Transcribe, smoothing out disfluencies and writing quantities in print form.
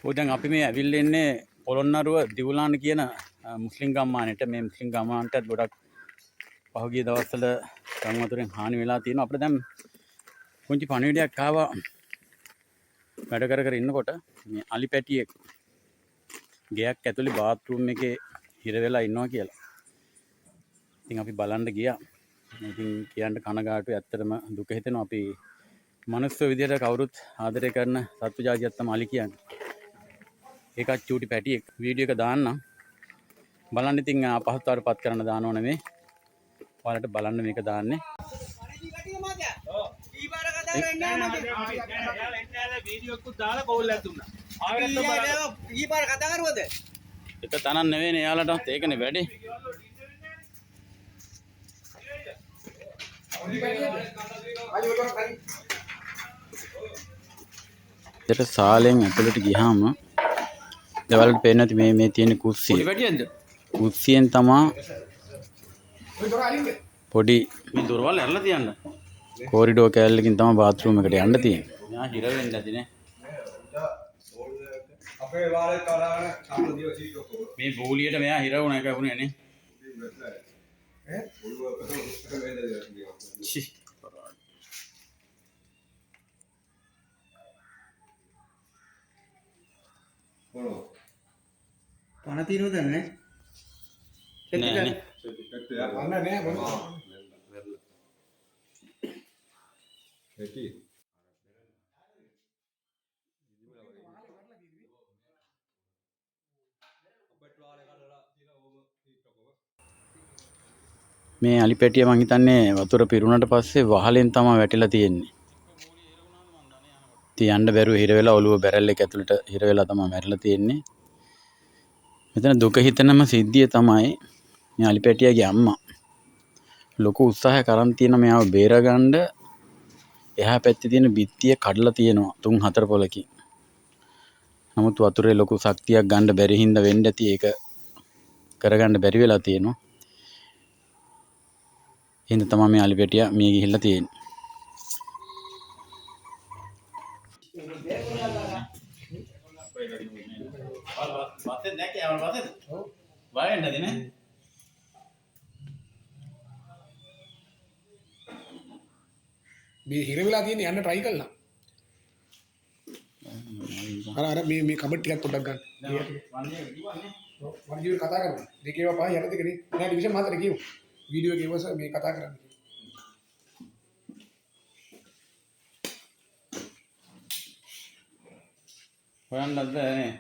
ඔය දැන් අපි මේ ඇවිල්ලා ඉන්නේ පොළොන්නරුව දිවුලාන කියන මුස්ලිම් ගම්මානෙට. මේ මුස්ලිම් ගම්මානටත් ගොඩක් පහුගිය දවස්වල ගම් වතුරෙන් හානි වෙලා තියෙනවා. අපිට දැන් පුංචි පණිවිඩයක් ආවා වැඩ කර ඉන්නකොට මේ අලි පැටියෙක් ගෙයක් ඇතුලේ බාත් รู ම් එකේ හිර වෙලා ඉන්නවා කියලා. ඉතින් අපි බලන්න ගියා. ඉතින් කියන්න කනගාටුයි, ඇත්තටම දුක හිතෙනවා. අපි මනුස්ස විදියට කවුරුත් ආදරය කරන සත්තු ජාතියක් තමයි අලි කියන්නේ. ඒකත් චූටි පැටියෙක්. වීඩියෝ එක දාන්නම්. බලන්න. ඉතින් අපහසුතාවට පත් කරන්න දානව නෙමෙයි. ඔයාලට බලන්න මේක දාන්නේ. එක තනක් නෙවෙයිනේ එයාලටත් ඒකනේ වැඩේ. ඒතර සාලෙන් ඇතුළට ගියාම දෙවලට පේන්නේ නැති මේ තියෙන කුස්සිය. කුස්සියෙන් තමයි පොඩි මේ දොරවල් ඇරලා තියන්න. කොරිඩෝ කෑල්ලකින් තමයි බාත් รู ම් එකට යන්න තියෙන්නේ. මෙයා හිර වෙන්නේ නැතිනේ. අපේ වාලේ කරාගෙන අපේ දිව සීට් ඔක්කොම. මේ බෝලියට මෙයා හිර වුණා එක වුණේ නේ. පණ තියනවද නැහැ? නෑ. පණ නෑ මොනවා. ඇටි මේ අලි පැටිය මං හිතන්නේ වතුර පිරුණාට පස්සේ වහලෙන් තමයි වැටිලා තියෙන්නේ. ඉතින් යන්න බැරුව හිර වෙලා ඔළුව බැරල් එක ඇතුළට හිර වෙලා තමයි මැරිලා තියෙන්නේ. මෙතන දුක හිතෙනම සිද්ධිය තමයි මේ අලි පැටියාගේ අම්මා ලොකු උත්සාහයක් කරන් තියෙන මෙයාව බේරගන්න. එහා පැත්තේ තියෙන බිත්තිය කඩලා තියෙනවා 3-4 පොලකින්. නමුත් වතුරේ ලොකු ශක්තියක් ගන්න බැරි හින්දා වෙන්න ඇති ඒක කරගන්න බැරි වෙලා තියෙනවා. හින්දා තමයි මේ අලි පැටියා මිය ගිහිල්ලා තියෙන්නේ. बातें देख के और बातें वाले ना देने මේ හිර වෙලා තියෙන යන්න try කළා. අර මේ කබඩ් ටිකක් පොඩ්ඩක් ගන්න. වන්දිය කතා කරමු. දෙකේව පහ යට දෙකනේ. නෑ ඩිවිෂන් මාතර කියමු. වීඩියෝ එකේ ඉවස මේ කතා කරන්නේ. හොයන්නද නේ?